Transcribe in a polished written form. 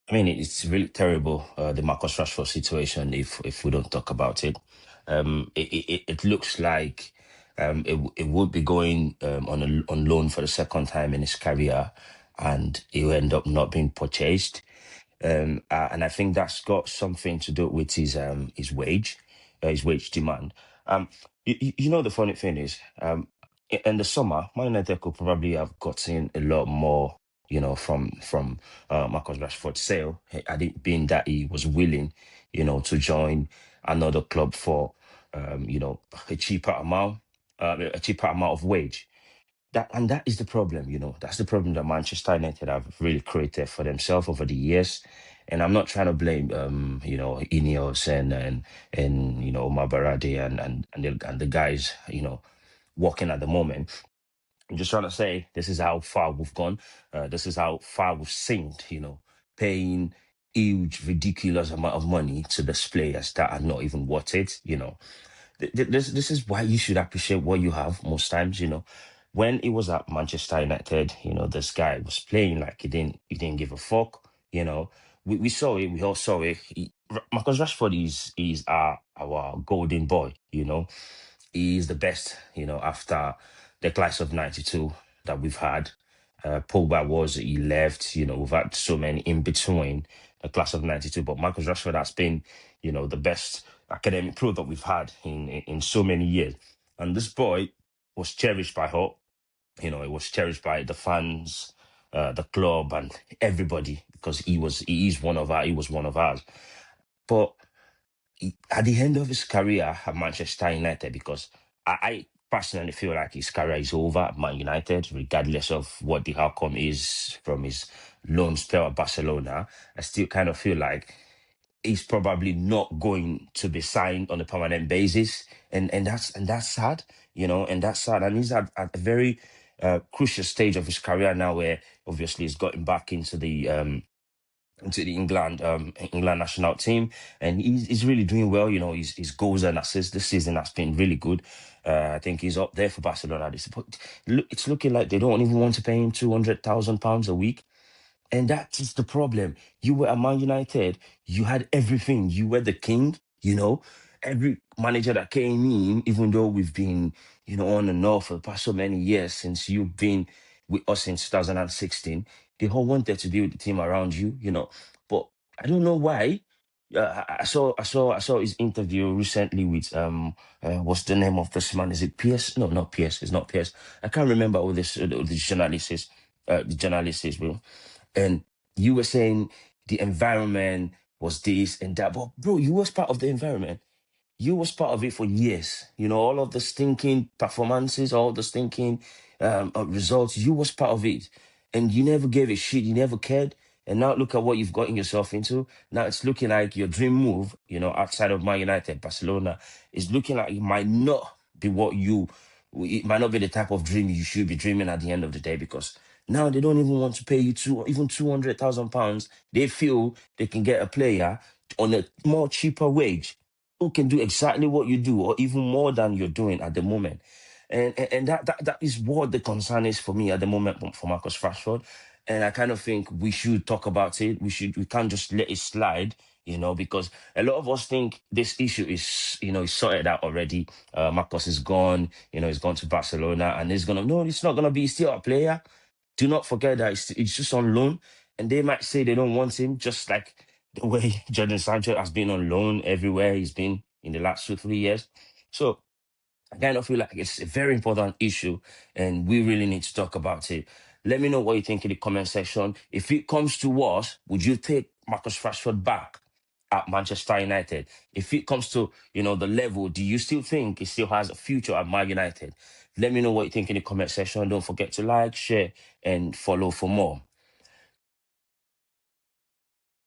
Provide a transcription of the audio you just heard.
I mean, it's really terrible, the Marcus Rashford situation. If we don't talk about it, it looks like it would be going on loan for the second time in his career, and he will end up not being purchased. And I think that's got something to do with his wage demand. Um, you know, the funny thing is, in the summer, Man United could probably have gotten a lot more, from Marcus Rashford's sale, had it been that he was willing, to join another club for, a cheaper amount of wage. That is the problem, That's the problem that Manchester United have really created for themselves over the years. And I'm not trying to blame Ineos and Omar Baradi and the guys, working at the moment. I'm just trying to say this is how far we've gone. This is how far we've sinked, paying huge, ridiculous amount of money to these players that are not even worth it, this is why you should appreciate what you have most times, When he was at Manchester United, this guy was playing like he didn't give a fuck, We saw it, we all saw it. Marcus Rashford is our golden boy, He is the best, after the class of 92 that we've had. Pogba he left, we've had so many in between the class of 92, but Marcus Rashford has been, the best academic pro that we've had in so many years. And this boy was cherished by her, it was cherished by the fans, the club, and everybody because he was one of ours. But at the end of his career at Manchester United, because I personally feel like his career is over at Man United, regardless of what the outcome is from his loan spell at Barcelona. I still kind of feel like he's probably not going to be signed on a permanent basis, and that's sad, and that's sad. And he's at a very crucial stage of his career now, where obviously he's gotten back into the England national team, and he's really doing well. His goals and assists this season has been really good. I think he's up there for Barcelona. But look, it's looking like they don't even want to pay him £200,000 a week. And that is the problem. You were at Man United, you had everything. You were the king, Every manager that came in, even though we've been, on and off for the past so many years since you've been with us since 2016, they all wanted to be with the team around you, But I don't know why. I saw his interview recently with what's the name of this man? Is it Pierce? No, not Pierce. It's not Pierce. I can't remember who the journalist is. The journalist is, bro. And you were saying the environment was this and that, but bro, you was part of the environment. You was part of it for years. All of the stinking performances, all the stinking results. You was part of it, and you never gave a shit. You never cared. And now look at what you've gotten yourself into. Now it's looking like your dream move, outside of Man United, Barcelona, is looking like it might not be what you. It might not be the type of dream you should be dreaming at the end of the day, because now they don't even want to pay you even £200,000. They feel they can get a player on a more cheaper wage who can do exactly what you do or even more than you're doing at the moment. And that is what the concern is for me at the moment for Marcus Rashford. And I kind of think we should talk about it. We can't just let it slide, because a lot of us think this issue is sorted out already. Marcus is gone, he's gone to Barcelona, and it's not gonna be he's still a player. Do not forget that it's just on loan, and they might say they don't want him, just like the way Jordan Sancho has been on loan everywhere he's been in the last 2 3 years. So I kind of feel like it's a very important issue, and we really need to talk about it. Let me know what you think in the comment section. If it comes to us, would you take Marcus Rashford back at Manchester United? If it comes to, the level, do you still think he still has a future at Man United? Let me know what you think in the comment section. Don't forget to like, share, and follow for more.